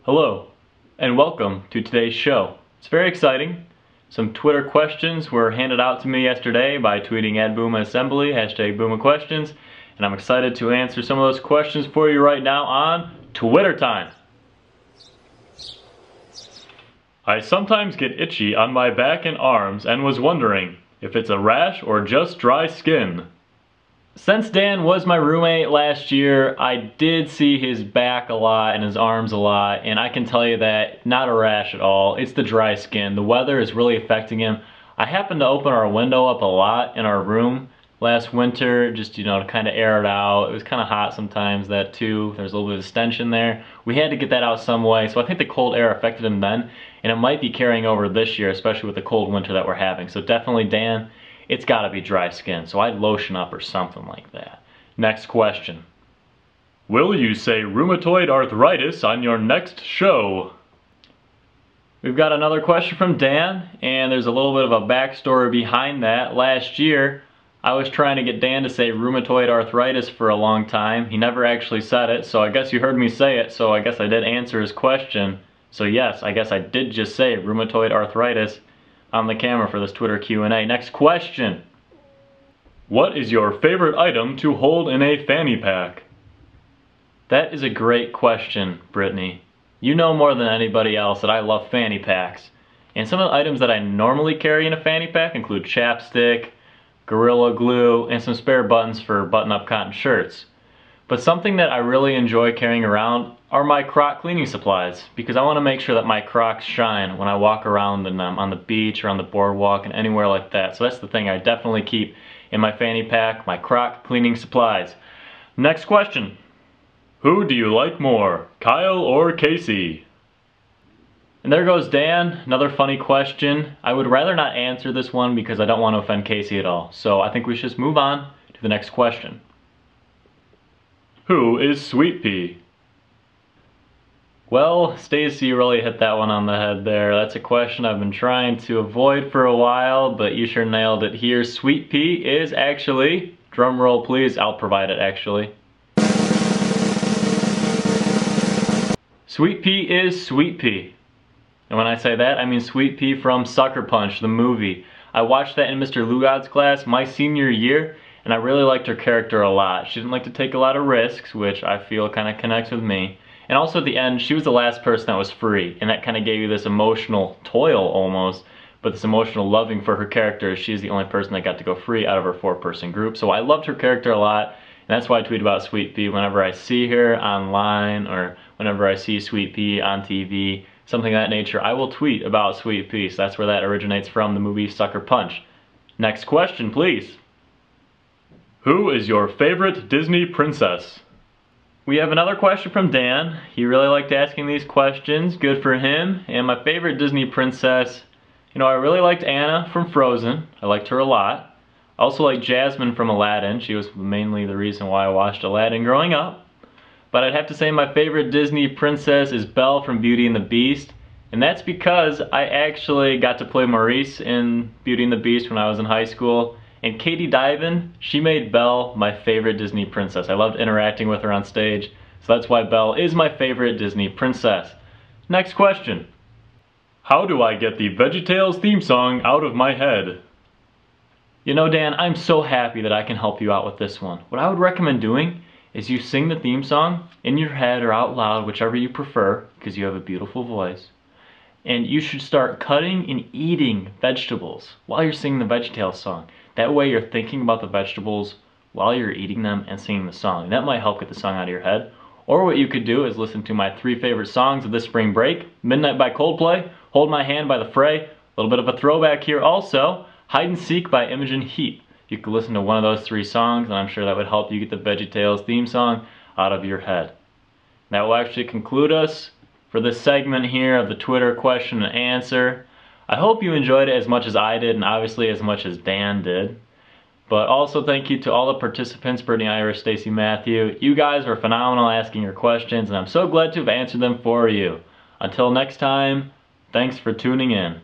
Hello, and welcome to today's show. It's very exciting. Some Twitter questions were handed out to me yesterday by tweeting @BoomaAssembly, #BoomaQuestions, and I'm excited to answer some of those questions for you right now on Twitter time. I sometimes get itchy on my back and arms and was wondering if it's a rash or just dry skin. Since Dan was my roommate last year, I did see his back a lot and his arms a lot, and I can tell you that not a rash at all. It's the dry skin. The weather is really affecting him. I happened to open our window up a lot in our room last winter, just, to kind of air it out. It was kind of hot sometimes, that too. There's a little bit of stench in there. We had to get that out some way, so I think the cold air affected him then, and it might be carrying over this year, especially with the cold winter that we're having. So definitely, Dan, it's gotta be dry skin, so I'd lotion up or something like that. Next question. Will you say rheumatoid arthritis on your next show? We've got another question from Dan, and there's a little bit of a backstory behind that. Last year, I was trying to get Dan to say rheumatoid arthritis for a long time. He never actually said it, so I guess you heard me say it, so I guess I did answer his question. So yes, I guess I did just say rheumatoid arthritis on the camera for this Twitter Q&A. Next question. What is your favorite item to hold in a fanny pack? That is a great question, Brittany. You know more than anybody else that I love fanny packs. And some of the items that I normally carry in a fanny pack include chapstick, Gorilla Glue, and some spare buttons for button-up cotton shirts. But something that I really enjoy carrying around are my Croc cleaning supplies, because I want to make sure that my Crocs shine when I walk around in them on the beach or on the boardwalk and anywhere like that. So that's the thing I definitely keep in my fanny pack, my Croc cleaning supplies. Next question. Who do you like more, Kyle or Casey? And there goes Dan, another funny question. I would rather not answer this one because I don't want to offend Casey at all. So I think we should just move on to the next question. Who is Sweet Pea? Well, Stacy really hit that one on the head there. That's a question I've been trying to avoid for a while, but you sure nailed it here. Sweet Pea is actually, drum roll please, I'll provide it actually. Sweet Pea is Sweet Pea. And when I say that, I mean Sweet Pea from Sucker Punch, the movie. I watched that in Mr. Lugod's class my senior year, and I really liked her character a lot. She didn't like to take a lot of risks, which I feel kind of connects with me. And also at the end, she was the last person that was free, and that kind of gave you this emotional toil almost, but this emotional loving for her character. She's the only person that got to go free out of her 4-person group. So I loved her character a lot, and that's why I tweet about Sweet Pea whenever I see her online or whenever I see Sweet Pea on TV, something of that nature. I will tweet about Sweet Pea, so that's where that originates from, the movie Sucker Punch. Next question, please. Who is your favorite Disney princess? We have another question from Dan. He really liked asking these questions. Good for him. And my favorite Disney princess, I really liked Anna from Frozen. I liked her a lot. I also liked Jasmine from Aladdin. She was mainly the reason why I watched Aladdin growing up. But I'd have to say my favorite Disney princess is Belle from Beauty and the Beast. And that's because I actually got to play Maurice in Beauty and the Beast when I was in high school. And Katie Diven, she made Belle my favorite Disney princess. I loved interacting with her on stage, so that's why Belle is my favorite Disney princess. Next question. How do I get the VeggieTales theme song out of my head? Dan, I'm so happy that I can help you out with this one. What I would recommend doing is you sing the theme song in your head or out loud, whichever you prefer, because you have a beautiful voice. And you should start cutting and eating vegetables while you're singing the VeggieTales song. That way you're thinking about the vegetables while you're eating them and singing the song. And that might help get the song out of your head. Or what you could do is listen to my 3 favorite songs of this spring break. Midnight by Coldplay, Hold My Hand by The Fray, a little bit of a throwback here also, Hide and Seek by Imogen Heap. You could listen to one of those 3 songs and I'm sure that would help you get the VeggieTales theme song out of your head. That will actually conclude us for this segment here of the Twitter question and answer. I hope you enjoyed it as much as I did, and obviously as much as Dan did. But also thank you to all the participants, Brittany, Iris, Stacy, Matthew. You guys were phenomenal asking your questions, and I'm so glad to have answered them for you. Until next time, thanks for tuning in.